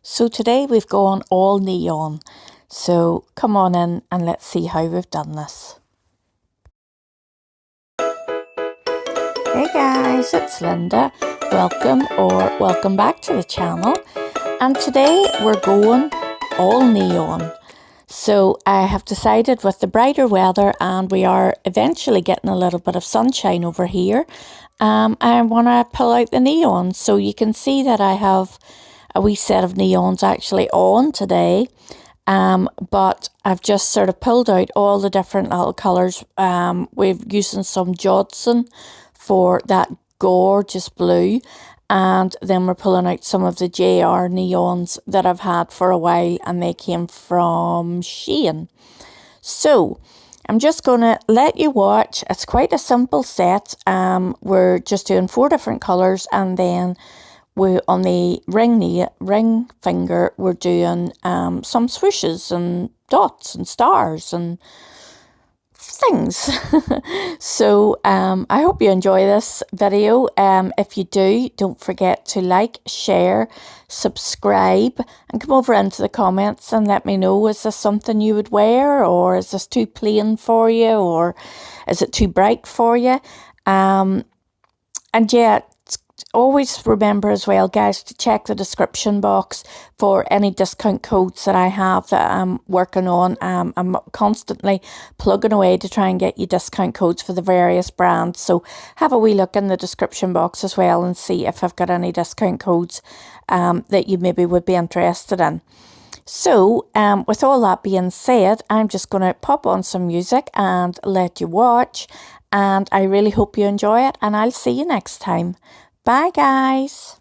So today we've gone all neon. So come on in and let's see how we've done this. Hey guys, it's Linda. Welcome back to the channel. And today we're going all neon. So I have decided with the brighter weather and we are eventually getting a little bit of sunshine over here. I want to pull out the neon. So you can see that I have a wee set of neons actually on today. But I've just sort of pulled out all the different little colours. We're using some Jodson for that gorgeous blue. And then we're pulling out some of the JR neons that I've had for a while, and they came from Shein. So I'm just going to let you watch. It's quite a simple set. We're just doing 4 different colours, and then we on the ring finger we're doing some swooshes and dots and stars and things. So I hope you enjoy this video. If you do, don't forget to like, share, subscribe, and come over into the comments and let me know, is this something you would wear, or is this too plain for you, or is it too bright for you? And yeah, always remember as well, guys, to check the description box for any discount codes that I have that I'm working on. I'm constantly plugging away to try and get you discount codes for the various brands. So have a wee look in the description box as well and see if I've got any discount codes that you maybe would be interested in. So with all that being said, I'm just going to pop on some music and let you watch. And I really hope you enjoy it, and I'll see you next time. Bye, guys.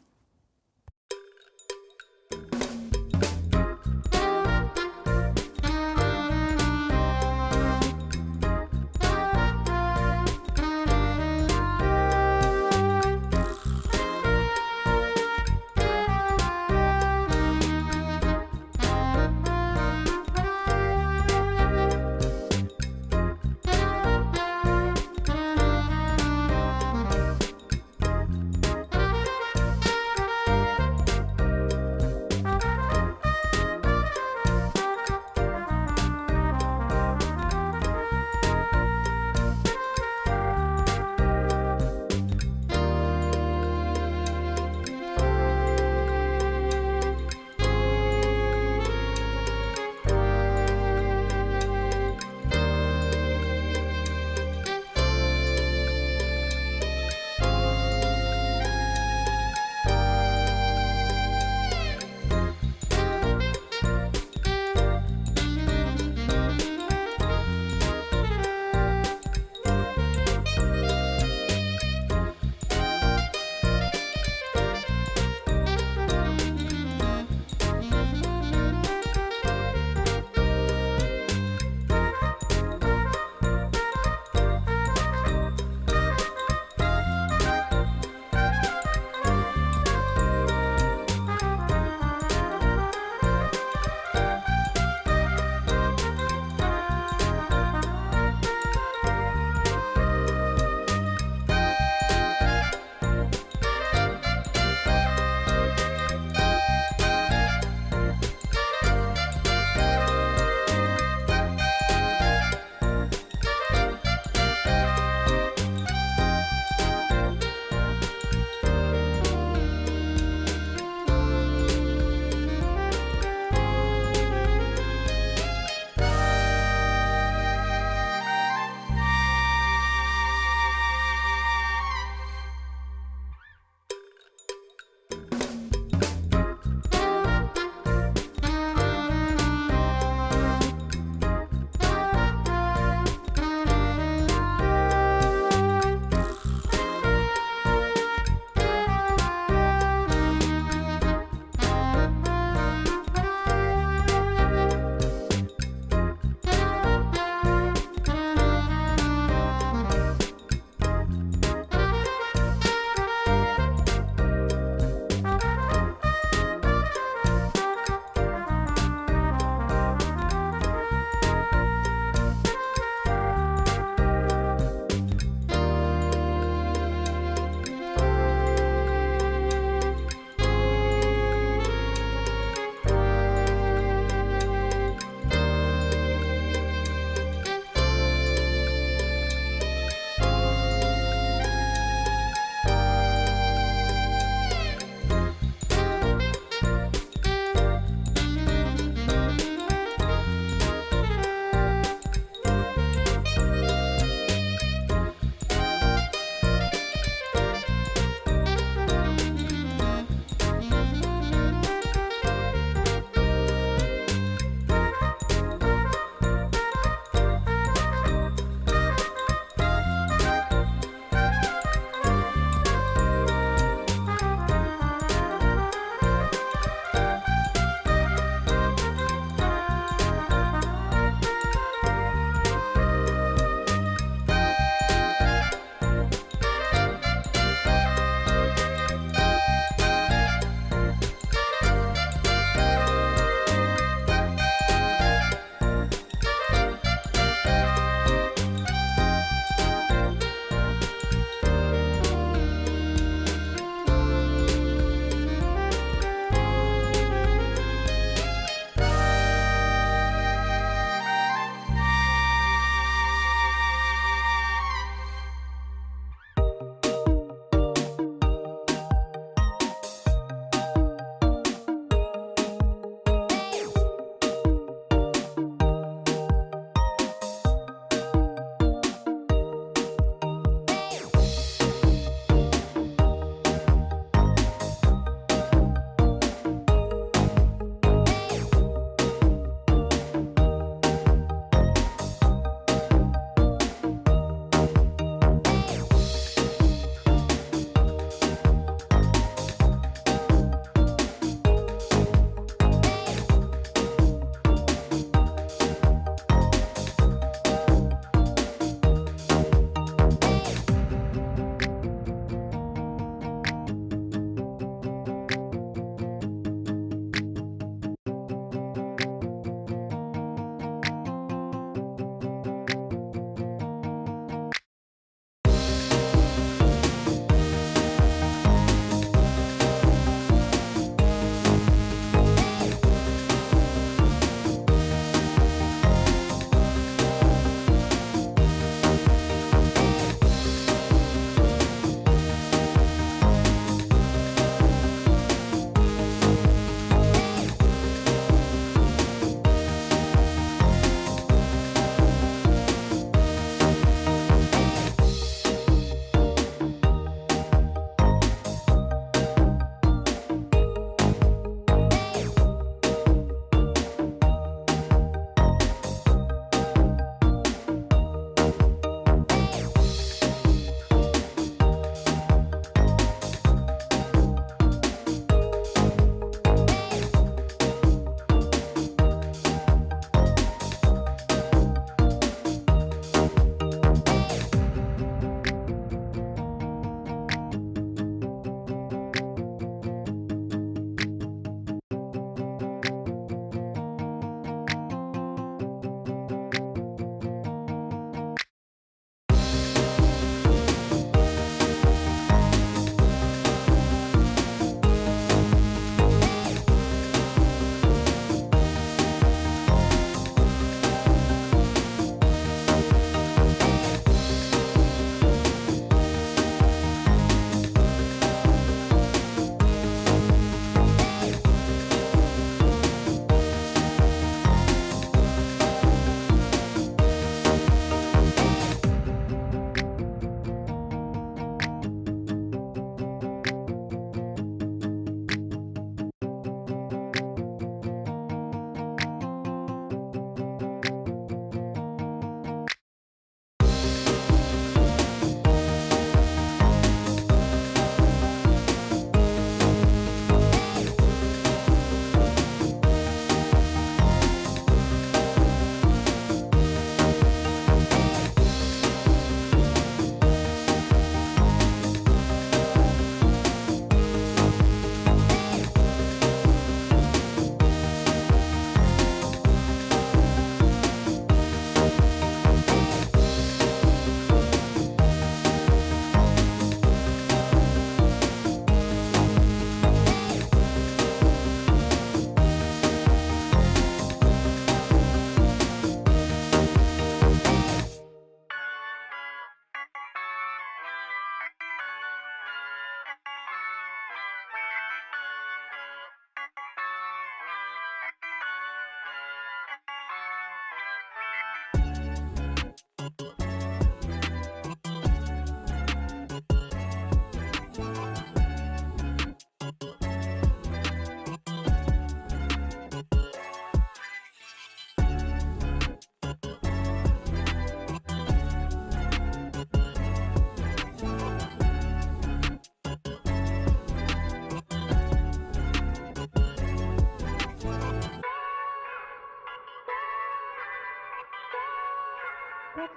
That's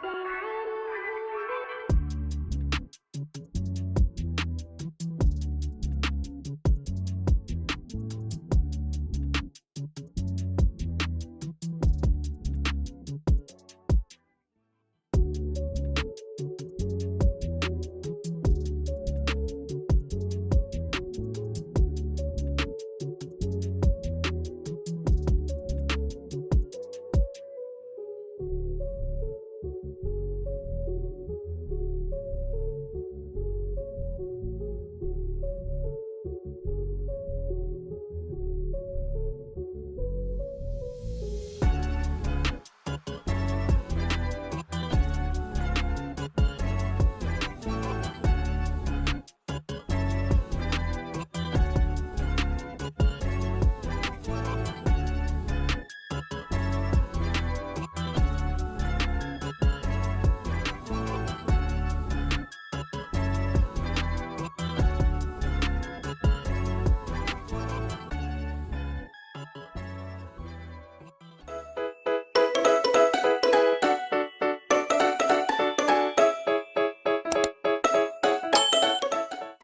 a